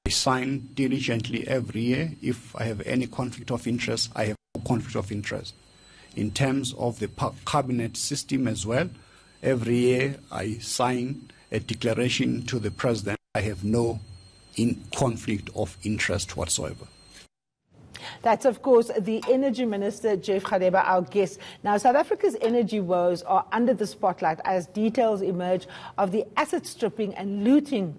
I sign diligently every year. If I have any conflict of interest, I have no conflict of interest. In terms of the cabinet system as well, every year I sign a declaration to the president. I have no conflict of interest whatsoever. That's, of course, the Energy Minister, Jeff Radebe, our guest. Now, South Africa's energy woes are under the spotlight as details emerge of the asset stripping and looting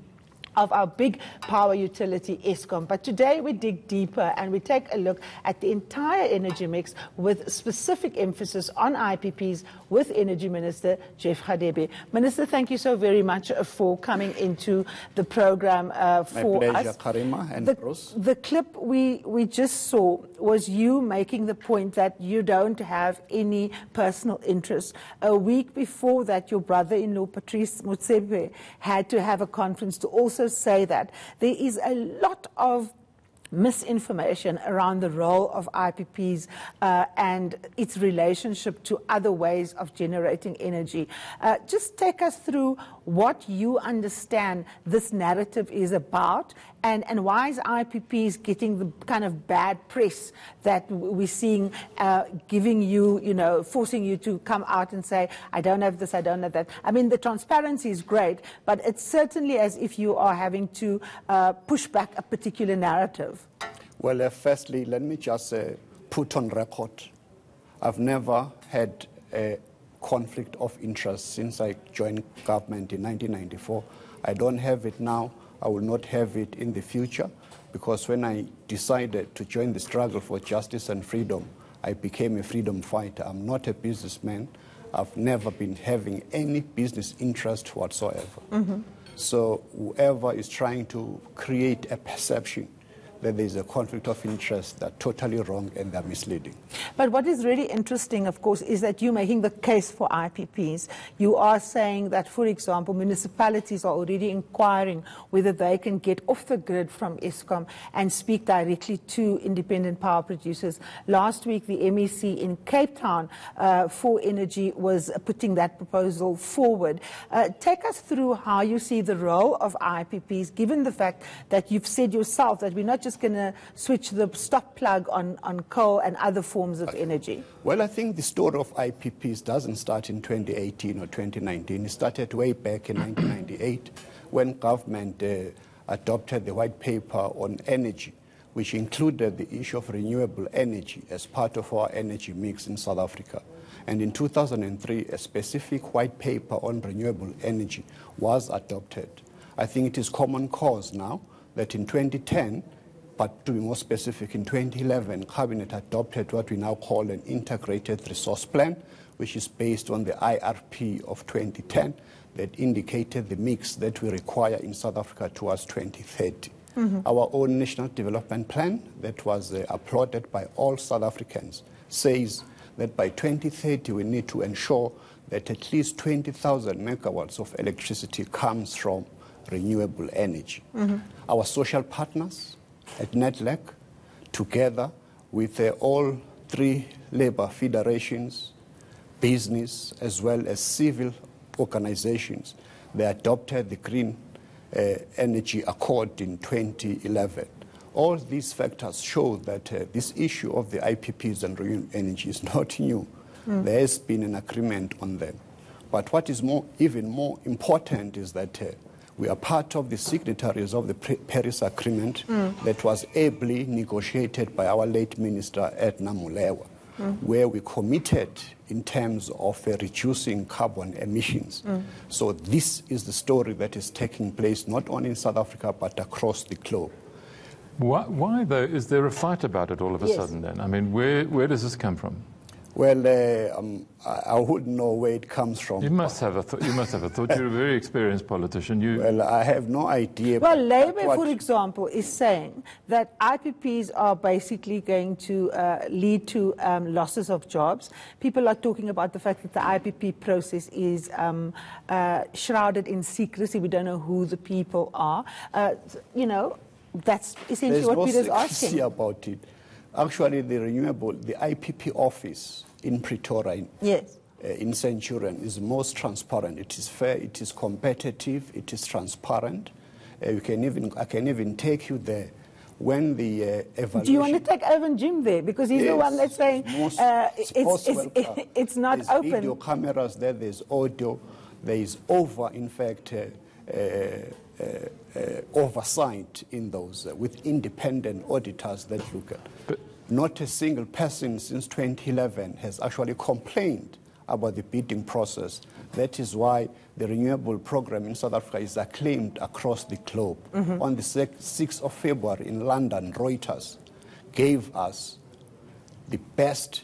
of our big power utility, Eskom. But today we dig deeper and we take a look at the entire energy mix with specific emphasis on IPPs with Energy Minister Jeff Radebe. Minister, thank you so very much for coming into the program for My pleasure, us. Karima and Bruce. The clip we just saw was you making the point that you don't have any personal interest. A week before that, your brother-in-law, Patrice Motsepe, had to have a conference to also say that there is a lot of misinformation around the role of IPPs and its relationship to other ways of generating energy. Just take us through what you understand this narrative is about and why is IPPs getting the kind of bad press that we're seeing, giving you, forcing you to come out and say, I don't have this, I don't have that. I mean, the transparency is great, but it's certainly as if you are having to push back a particular narrative. Well, firstly, let me just put on record, I've never had a conflict of interest since I joined government in 1994. I don't have it now. I will not have it in the future, because when I decided to join the struggle for justice and freedom, I became a freedom fighter. I'm not a businessman. I've never been having any business interest whatsoever. Mm-hmm. So whoever is trying to create a perception that there is a conflict of interest, they're totally wrong and they're misleading. But what is really interesting, of course, is that you're making the case for IPPs. You are saying that, for example, municipalities are already inquiring whether they can get off the grid from Eskom and speak directly to independent power producers. Last week, the MEC in Cape Town for Energy was putting that proposal forward. Take us through how you see the role of IPPs, given the fact that you've said yourself that we're not just going to switch the stop plug on coal and other forms of energy. Well, I think the story of IPPs doesn't start in 2018 or 2019. It started way back in 1998 when government adopted the white paper on energy, which included the issue of renewable energy as part of our energy mix in South Africa. And in 2003, a specific white paper on renewable energy was adopted. I think it is common cause now that in 2010, but to be more specific, in 2011, Cabinet adopted what we now call an integrated resource plan, which is based on the IRP of 2010 that indicated the mix that we require in South Africa towards 2030. Mm-hmm. Our own national development plan that was applauded by all South Africans says that by 2030 we need to ensure that at least 20,000 megawatts of electricity comes from renewable energy. Mm-hmm. Our social partners at NEDLAC, together with all three labor federations, business, as well as civil organizations, they adopted the Green Energy Accord in 2011. All these factors show that this issue of the IPPs and renewable energy is not new. Mm. There has been an agreement on them. But what is even more important is that we are part of the signatories of the Paris Agreement that was ably negotiated by our late Minister Edna Molewa, where we committed in terms of reducing carbon emissions. So this is the story that is taking place not only in South Africa but across the globe. Why though, is there a fight about it all of a sudden then? I mean, where does this come from? Well, I wouldn't know where it comes from. You must have a thought. You're a very experienced politician. Well, I have no idea. Well, Labour, for example, is saying that IPPs are basically going to lead to losses of jobs. People are talking about the fact that the IPP process is shrouded in secrecy. We don't know who the people are. That's essentially what Peter's asking. There's no secrecy about it. Actually, the IPP office in Pretoria, in Centurion, is most transparent. It is fair, it is competitive, it is transparent, I can even take you there. When the evaluation... Do you want to take Irvin Jim there? Because he's the one that's saying it's not there's open. Video cameras there, there's audio, there is oversight in those with independent auditors that look at. But not a single person since 2011 has actually complained about the bidding process. That is why the renewable program in South Africa is acclaimed across the globe. On the 6th of February in London, Reuters gave us the best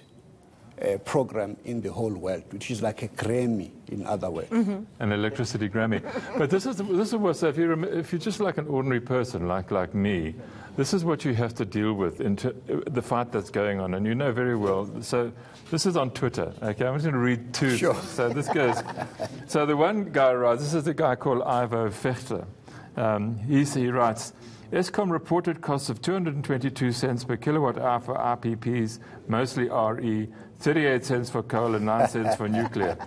program in the whole world, which is like a Grammy, in other words. An electricity Grammy. But this is what, so if you're just like an ordinary person, like me, this is what you have to deal with the fight that's going on, and you know very well. So this is on Twitter. Okay, I'm just going to read two. Sure. So this goes. So the one guy writes. This is a guy called Ivo Vechter. He writes. Eskom reported costs of 222 cents per kilowatt hour for IPPs, mostly RE, 38 cents for coal and 9 cents for nuclear.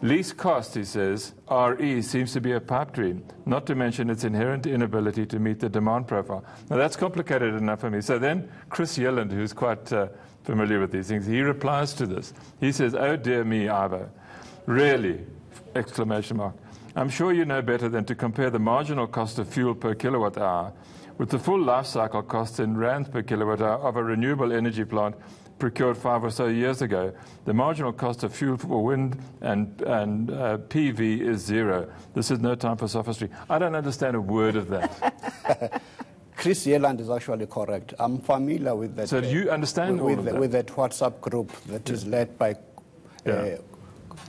Least cost, he says, RE seems to be a pipe dream, not to mention its inherent inability to meet the demand profile. Now that's complicated enough for me. So then Chris Yelland, who's quite familiar with these things, he replies to this. He says, "Oh dear me, Ivo, really?" Exclamation mark. "I'm sure you know better than to compare the marginal cost of fuel per kilowatt hour with the full life cycle costs in rands per kilowatt hour of a renewable energy plant procured 5 or so years ago. The marginal cost of fuel for wind and PV is zero. This is no time for sophistry." I don't understand a word of that. Chris Yelland is actually correct. I'm familiar with that. So do you understand all of that? With that WhatsApp group that is led by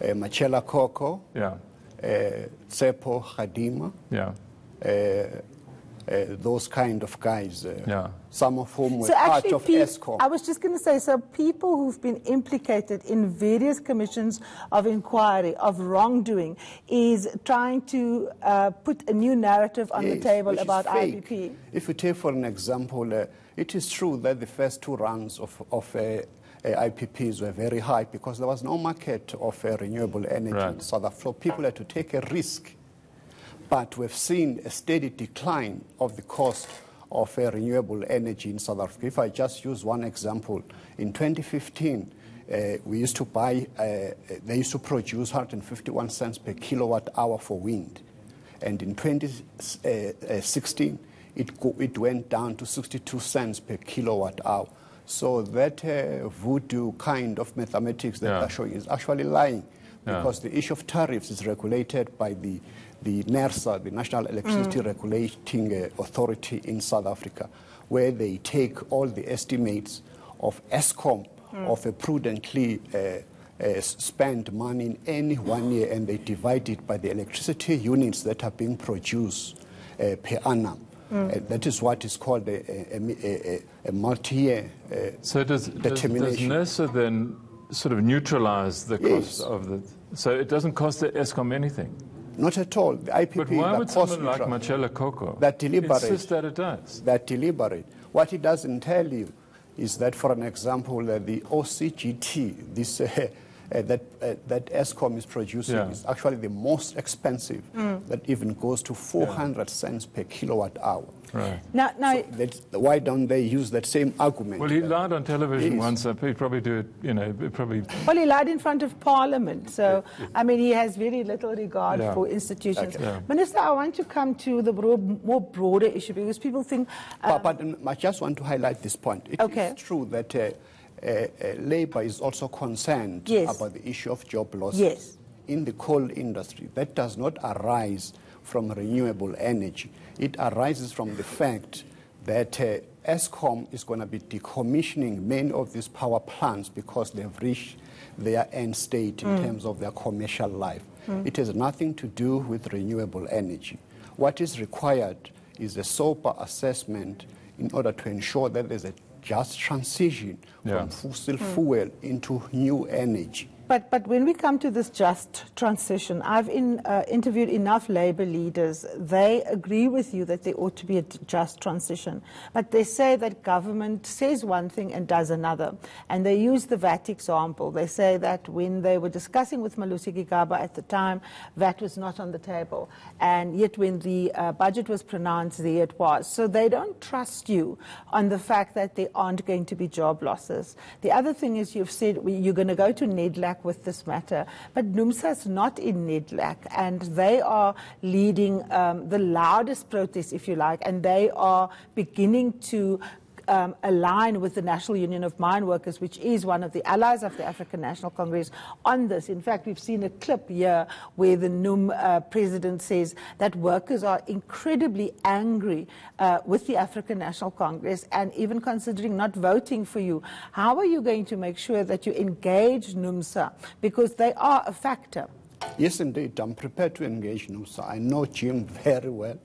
Machela Koko, Tsepo Khadima, those kind of guys, some of whom were part of Eskom. I was just going to say, so people who've been implicated in various commissions of inquiry, of wrongdoing, is trying to put a new narrative on the table about IPP. If you take, for an example, it is true that the first 2 rounds of IPPs were very high because there was no market of renewable energy in South Africa. So people had to take a risk. But we've seen a steady decline of the cost of renewable energy in South Africa. If I just use one example, in 2015, we used to buy, they used to produce 151 cents per kilowatt hour for wind. And in 2016, it went down to 62 cents per kilowatt hour. So that voodoo kind of mathematics that they're showing is actually lying, because the issue of tariffs is regulated by the NERSA, the National Electricity Regulating Authority in South Africa, where they take all the estimates of Eskom of a prudently spent money in any 1 year, and they divide it by the electricity units that are being produced per annum. That is what is called a multi-year so does NERSA then sort of neutralize the cost of the... So it doesn't cost the Eskom anything? Not at all. The IPP, but why would someone like Machela Koko insist that it does? That deliberate. What it doesn't tell you is that, for an example, the OCGT, this that Eskom is producing is actually the most expensive, that even goes to 400 cents per kilowatt hour. Now, so why don't they use that same argument? Well, he lied on television once, so he'd probably do it, probably... Well, he lied in front of Parliament, so, I mean, he has very little regard for institutions. Minister, I want to come to the more broader issue, because people think... But I just want to highlight this point. It is true that Labour is also concerned about the issue of job losses in the coal industry. That does not arise from renewable energy. It arises from the fact that Eskom is going to be decommissioning many of these power plants because they've reached their end state in terms of their commercial life. It has nothing to do with renewable energy. What is required is a sober assessment in order to ensure that there's a just transition from fossil fuel into new energy. But when we come to this just transition, I've interviewed enough Labour leaders. They agree with you that there ought to be a just transition. But they say that government says one thing and does another. And they use the VAT example. They say that when they were discussing with Malusi Gigaba at the time, VAT was not on the table. And yet when the budget was pronounced, there it was. So they don't trust you on the fact that there aren't going to be job losses. The other thing is you've said you're going to go to NEDLAC with this matter, but NUMSA's not in NEDLAC, and they are leading the loudest protest, if you like, and they are beginning to align with the National Union of Mine Workers, which is one of the allies of the African National Congress on this. In fact, we've seen a clip here where the NUM president says that workers are incredibly angry with the African National Congress and even considering not voting for you. How are you going to make sure that you engage NUMSA? Because they are a factor. Yes, indeed. I'm prepared to engage NUMSA. I know Jim very well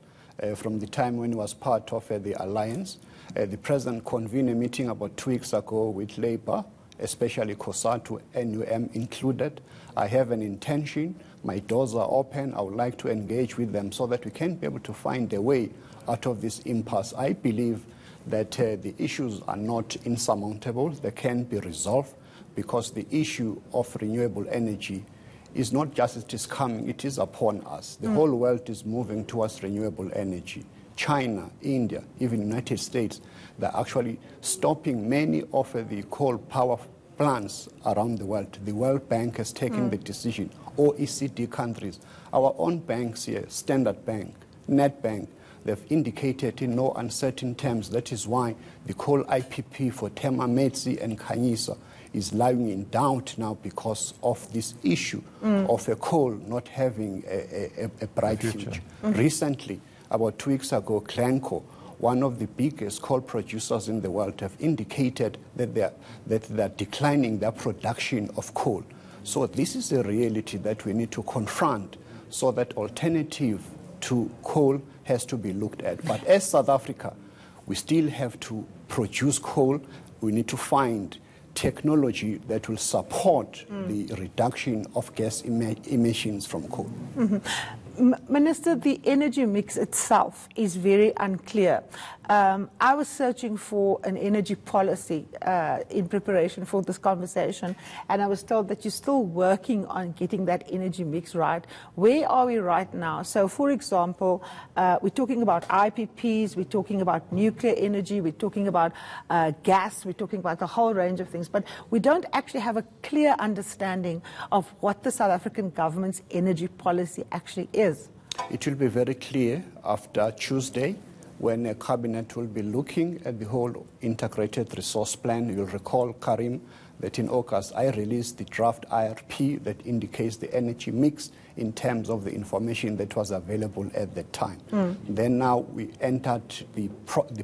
from the time when he was part of the alliance. The president convened a meeting about 2 weeks ago with Labour, especially COSATU, NUM included. I have an intention. My doors are open. I would like to engage with them so that we can be able to find a way out of this impasse. I believe that the issues are not insurmountable. They can be resolved because the issue of renewable energy is not just it is coming, it is upon us. The whole world is moving towards renewable energy. China, India, even United States, they're actually stopping many of the coal power plants around the world. The World Bank has taken the decision. OECD countries, our own banks here, Standard Bank, Nedbank, they've indicated in no uncertain terms. That is why the coal IPP for Tema Metsi and Khanyisa is lying in doubt now because of this issue of a coal not having a bright future. Recently, about 2 weeks ago, Glencore, one of the biggest coal producers in the world, have indicated that they're declining their production of coal. So this is a reality that we need to confront so that alternative to coal has to be looked at. But as South Africa, we still have to produce coal. We need to find technology that will support the reduction of gas emissions from coal. Minister, the energy mix itself is very unclear. I was searching for an energy policy in preparation for this conversation, and I was told that you're still working on getting that energy mix right. Where are we right now? So, for example, we're talking about IPPs, we're talking about nuclear energy, we're talking about gas, we're talking about a whole range of things, but we don't actually have a clear understanding of what the South African government's energy policy actually is. It will be very clear after Tuesday when a cabinet will be looking at the whole integrated resource plan. You'll recall, Karim, that in August I released the draft IRP that indicates the energy mix in terms of the information that was available at that time. Then now we entered the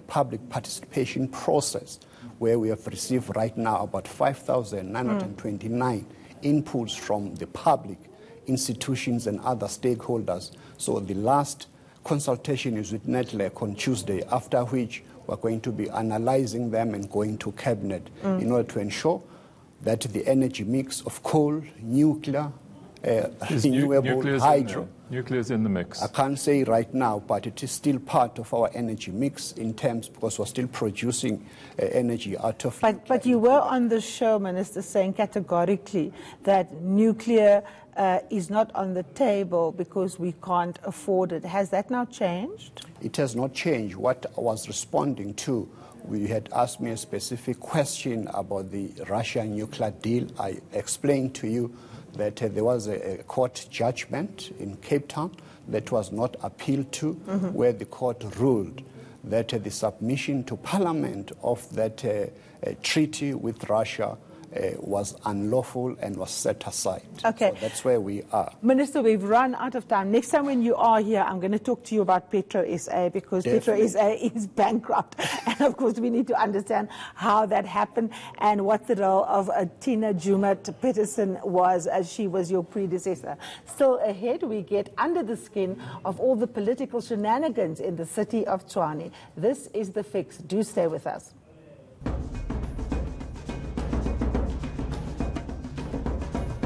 public participation process where we have received right now about 5,929 inputs from the public, institutions and other stakeholders. So the last consultation is with NEDLAC on Tuesday, after which we're going to be analyzing them and going to cabinet in order to ensure that the energy mix of coal, nuclear, renewable, hydro. Nuclear is in the mix. I can't say right now, but it is still part of our energy mix in terms because we're still producing energy out of. But you were on the show, Minister, saying categorically that nuclear is not on the table because we can't afford it. Has that now changed? It has not changed. What I was responding to, we had asked me a specific question about the Russian nuclear deal. I explained to you that there was a court judgment in Cape Town that was not appealed to, where the court ruled that the submission to Parliament of that treaty with Russia was unlawful and was set aside. Okay. So that's where we are. Minister, we've run out of time. Next time when you are here, I'm going to talk to you about Petro SA because Definitely. Petro SA is bankrupt. And of course, we need to understand how that happened and what the role of Tina Joemat-Pettersson was as she was your predecessor. Still ahead, we get under the skin of all the political shenanigans in the city of Tshwane. This is The Fix. Do stay with us.